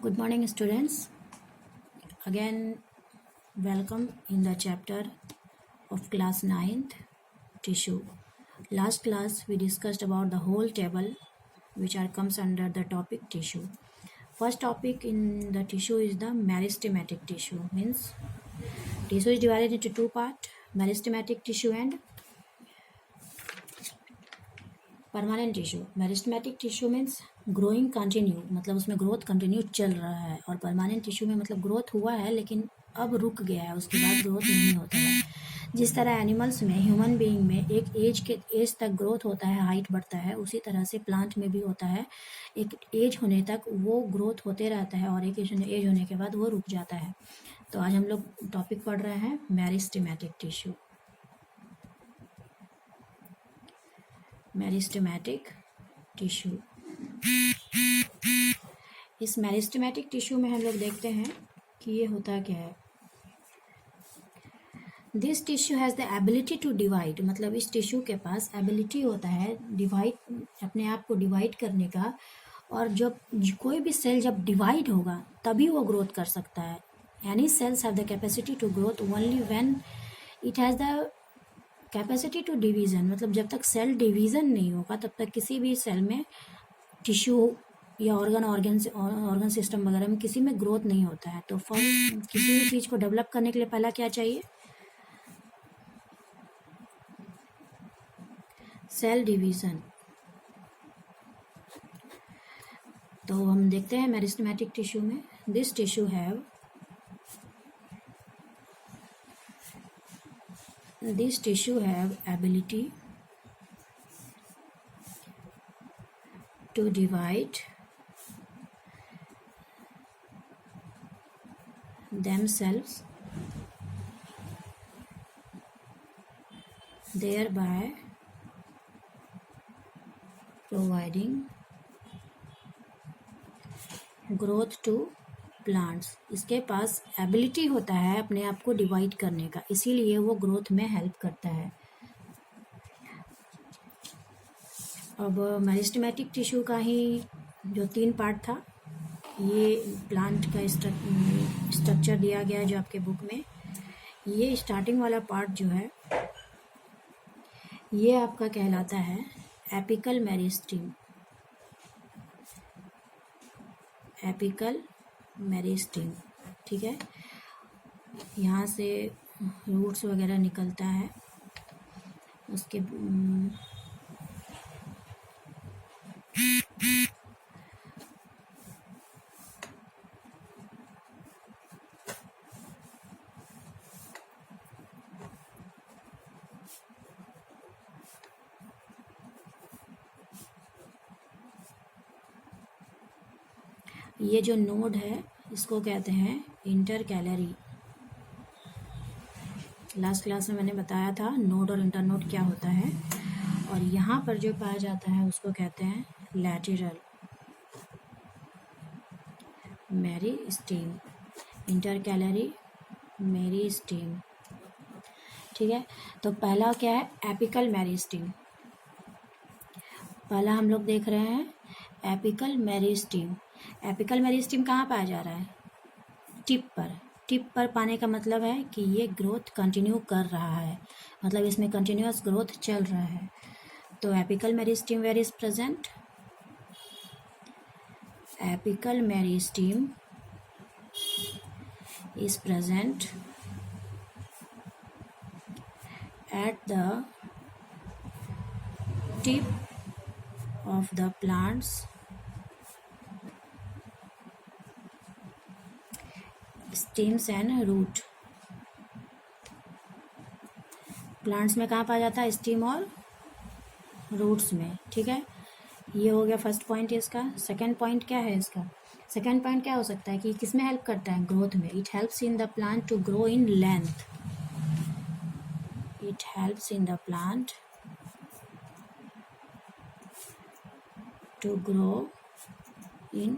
Good morning, students. Again, welcome in the chapter of class 9th, tissue. Last class, we discussed about the whole table which comes under the topic tissue. First topic in the tissue is the meristematic tissue. Means tissue is divided into two parts, meristematic tissue and permanent tissue. Meristematic tissue means growing continue, मतलब उसमें growth continue चल रहा है. और permanent tissue में मतलब growth हुआ है लेकिन अब रुक गया है, उसके बाद ग्रोथ नहीं होता है. जिस तरह एनिमल्स में, ह्यूमन बीइंग में एक एज तक ग्रोथ होता है, हाइट बढ़ता है, उसी तरह से प्लांट में भी होता है. एक एज होने तक वो ग्रोथ होते रहता है और एक एज होने के बाद वो रुक जाता है. तो आज हम लोग टॉपिक पढ़ रहे हैं मेरिस्टेमेटिक टिश्यू. Meristematic tissue. इस मेरिस्टेमेटिक टिश्यू में हम लोग देखते हैं कि ये होता क्या है. This tissue has the ability to divide, मतलब इस टिश्यू के पास एबिलिटी होता है डिवाइड, अपने आप को डिवाइड करने का. और जब कोई भी सेल जब डिवाइड होगा तभी वो ग्रोथ कर सकता है. Any cells have the capacity to growth only when it has the capacity to division, मतलब जब तक सेल डिवीज़न नहीं होगा तब तक किसी भी सेल में, टिश्यू या ऑर्गन सिस्टम वगैरह में किसी में ग्रोथ नहीं होता है. तो किसी भी चीज़ को डेवलप करने के लिए पहला क्या चाहिए? Cell division. तो हम देखते हैं मेरिस्टेमेटिक टिश्यू में, this tissue have ability to divide themselves, thereby providing growth to plants. इसके पास एबिलिटी होता है अपने आप को डिवाइड करने का, इसीलिए वो ग्रोथ में हेल्प करता है. अब मेरिस्टेमेटिक टिश्यू का ही जो 3 पार्ट था, ये प्लांट का स्ट्रक्चर दिया गया है जो आपके बुक में. ये स्टार्टिंग वाला पार्ट जो है ये आपका कहलाता है एपिकल मेरिस्टीम. एपिकल मेरिस्टीम, ठीक है. यहाँ से रूट्स वगैरह निकलता है. उसके ये जो नोड है इसको कहते हैं इंटरकैलरी. लास्ट क्लास में मैंने बताया था नोड और इंटरनोड क्या होता है. और यहाँ पर जो पाया जाता है उसको कहते हैं लैटरल मेरिस्टीम. इंटरकैलरी मेरिस्टीम, ठीक है. तो पहला क्या है? एपिकल मेरिस्टीम. पहला हम लोग देख रहे हैं एपिकल मेरिस्टीम. एपिकल मेरिस्टीम कहाँ पाया जा रहा है? टिप पर. टिप पर पाने का मतलब है कि ये ग्रोथ कंटिन्यू कर रहा है, मतलब इसमें कंटिन्यूअस ग्रोथ चल रहा है. तो apical meristem where is present? Apical meristem is present at the tip of the plant's stems and root. Plants में कहाँ पाया जाता है? स्टीम और रूट्स में, ठीक है. ये हो गया फर्स्ट पॉइंट इसका. सेकंड पॉइंट क्या है इसका? सेकंड पॉइंट क्या हो सकता है कि किस में हेल्प करता है? ग्रोथ में. It helps in the plant to grow in length. It helps in the plant to grow in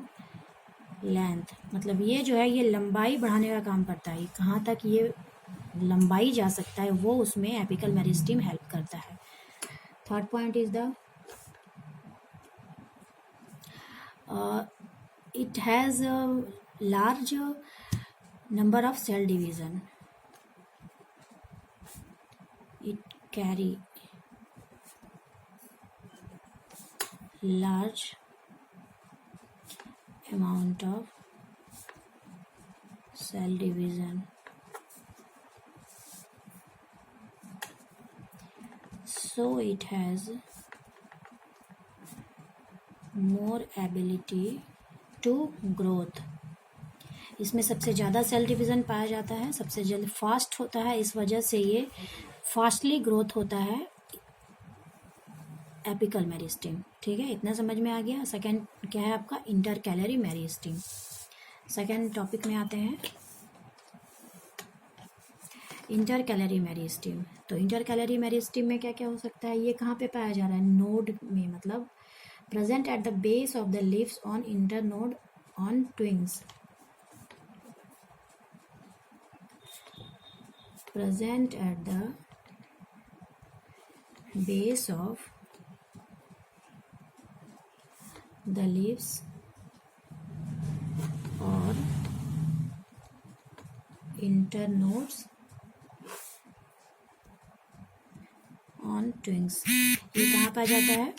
length, मतलब ये जो है ये लंबाई बढ़ाने का काम करता है. कहाँ तक ये लंबाई जा सकता है वो उसमें एपिकल मेरिस्टीम हेल्प करता है. Third point is the it it has a large number of cell division. It carry large amount of cell division. So it has more ability to growth. इसमें सबसे ज़्यादा सेल डिवीज़न पाया जाता है, सबसे जल्द फास्ट होता है, इस वजह से ये फास्टली ग्रोथ होता है एपिकल मेरिस्टेम। ठीक है, इतना समझ में आ गया। सेकंड क्या है आपका? Inter calorie meristem. Second topic में आते हैं, इंटर कैलरी मेरिस्टेम। तो इंटर कैलरी मेरिस्टेम में क्या क्या हो सकता है? ये कहाँ पे पाया जा रहा है? नोड में, मतलब present at the base of the leaves on inter node on twigs. present at the base of the leaves or internodes on twigs। ये कहाँ पाया जाता है?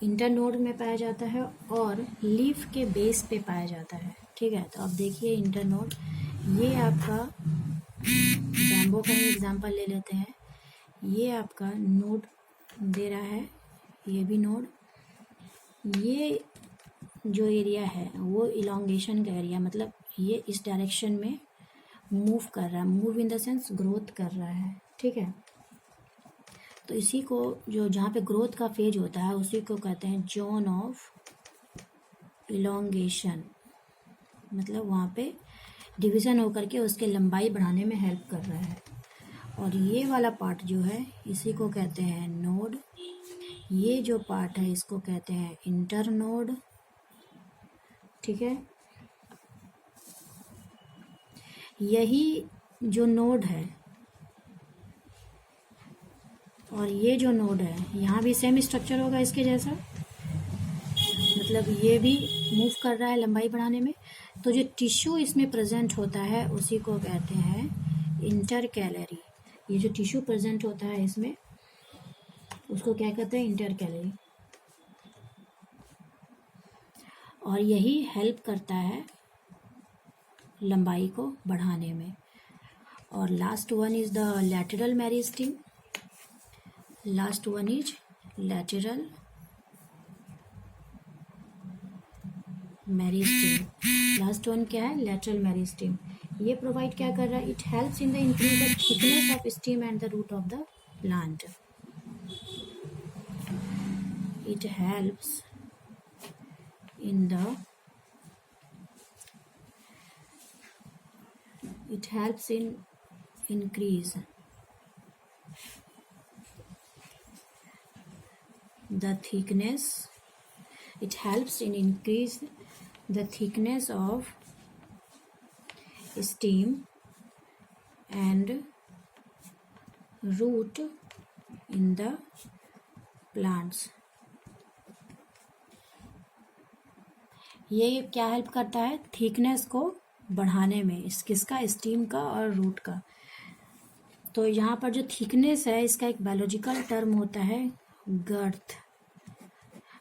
इंटरनोड में पाया जाता है और लीफ के बेस पे पाया जाता है। ठीक है, तो अब देखिए इंटरनोड, ये आपका बैम्बो का ही एग्जांपल ले लेते हैं। ये आपका नोड दे रहा है, ये भी नोड। ये जो एरिया है वो इलोंगेशन का एरिया, मतलब ये इस डायरेक्शन में मूव कर रहा है, move in the sense growth कर रहा है। ठीक है, तो इसी को जो जहाँ पे ग्रोथ का फेज होता है उसी को कहते हैं जोन ऑफ इलोंगेशन, मतलब वहाँ पे डिवीज़न होकर के उसके लंबाई बढ़ाने में हेल्प कर रहा है। और ये वाला पार्ट जो है इसी को कहते हैं नोड। ये जो पार्ट है इसको कहते हैं इंटरनोड। ठीक है, यही जो नोड है और ये जो नोड है, यहाँ भी सेम स्ट्रक्चर होगा इसके जैसा, मतलब ये भी मूव कर रहा है लंबाई बढ़ाने में। तो जो टिश्यू इसमें प्रेजेंट होता है उसी को कहते हैं इंटर कैलरी। ये जो टिश्यू प्रेजेंट होता है इसमें उसको क्या कहते हैं? Inter calorie. और यही हेल्प करता है लंबाई को बढ़ाने में। और last one is the lateral meristem. Last one is lateral meristem. Last one क्या है? Lateral meristem. ये प्रोवाइड क्या कर रहा है? It helps in the increase the thickness of stem and the root of the plant. It helps in the it helps in increase the thickness. It helps in increase the thickness of stem and root in the plants. ये क्या help करता है? Thickness को बढ़ाने में, इस किसका? Steam का और रूट का। तो यहाँ पर जो थिकनेस है इसका एक बायोलॉजिकल टर्म होता है गर्थ।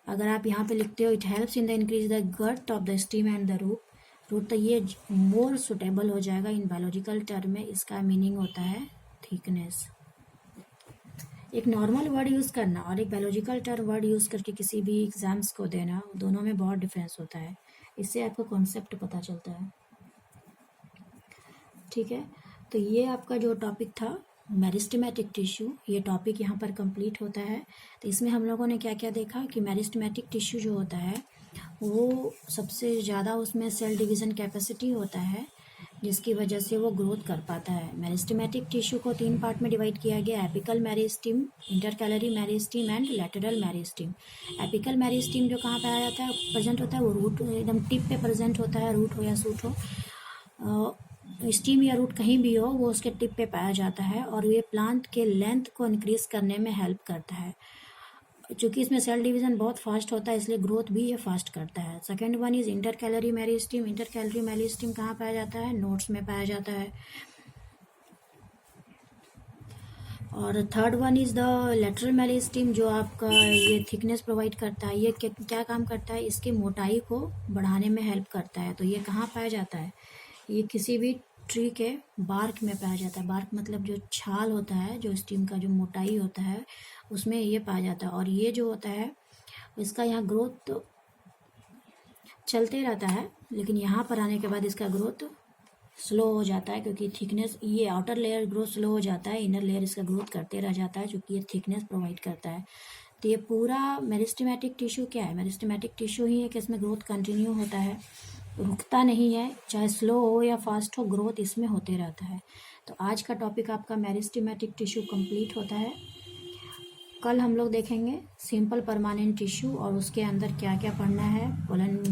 अगर आप यहाँ पे लिखते हो it helps in the increase the girth of the stem and the root, तो ये मोर सुटेबल हो जाएगा इन बायोलॉजिकल टर्म में। इसका मीनिंग होता है थिकनेस। एक नॉर्मल वर्ड यूज़ करना और एक बायोलॉजिकल टर्म वर्ड यूज़ करके किसी भी एग्जाम्स को देना, दोनों में बहुत डिफरेंस होता है। इससे आपको कॉन्सेप्ट पता चलता है। ठीक है, तो ये आपका जो टॉपिक था मेरिस्टेमेटिक टिश्यू, ये टॉपिक यहाँ पर कंप्लीट होता है। तो इसमें हम लोगों ने क्या क्या देखा कि मेरिस्टेमेटिक टिश्यू जो होता है वो सबसे ज़्यादा उसमें सेल डिवीज़न कैपेसिटी होता है, जिसकी वजह से वो ग्रोथ कर पाता है। मेरिस्टेमेटिक टिश्यू को 3 पार्ट में डिवाइड किया गया: apical meristem, intercalary meristem and lateral meristem. Apical meristem जो कहाँ पाया जाता है, प्रेजेंट होता है, वो रूट एकदम टिप पे प्रेजेंट होता है, रूट हो या सूट हो, स्टीम या रूट कहीं भी हो, वो उसके टिप पे पाया जाता है और ये प्लांट के लेंथ को इंक्रीज करने में हेल्प करता है। चूँकि इसमें सेल डिवीज़न बहुत फास्ट होता है इसलिए ग्रोथ भी ये फास्ट करता है। Second one is intercalary meristem. Intercalary meristem कहाँ पाया जाता है? नोड्स में पाया जाता है। और third one is the lateral meristem, जो आपका ये थिकनेस प्रोवाइड करता है। ये क्या काम करता है? इसकी मोटाई को बढ़ाने में हेल्प करता है। तो ये कहाँ पाया जाता है? ये किसी भी ट्री के बार्क में पाया जाता है। बार्क मतलब जो छाल होता है, जो स्टीम का जो मोटाई होता है उसमें ये पाया जाता है। और ये जो होता है इसका यहाँ ग्रोथ तो चलते रहता है, लेकिन यहाँ पर आने के बाद इसका ग्रोथ स्लो हो जाता है, क्योंकि थिकनेस, ये आउटर लेयर ग्रोथ स्लो हो जाता है, इनर लेयर इसका ग्रोथ करते रह जाता है, क्योंकि ये थिकनेस प्रोवाइड करता है। तो ये पूरा मेरिस्टेमेटिक टिश्यू क्या है? मेरिस्टेमेटिक टिश्यू ही है कि इसमें ग्रोथ कंटिन्यू होता है, रुकता नहीं है, चाहे स्लो हो या फास्ट हो, ग्रोथ इसमें होते रहता है। तो आज का टॉपिक आपका मेरिस्टेमेटिक टिश्यू कंप्लीट होता है। कल हम लोग देखेंगे सिंपल परमानेंट टिश्यू और उसके अंदर क्या क्या पढ़ना है, पोलन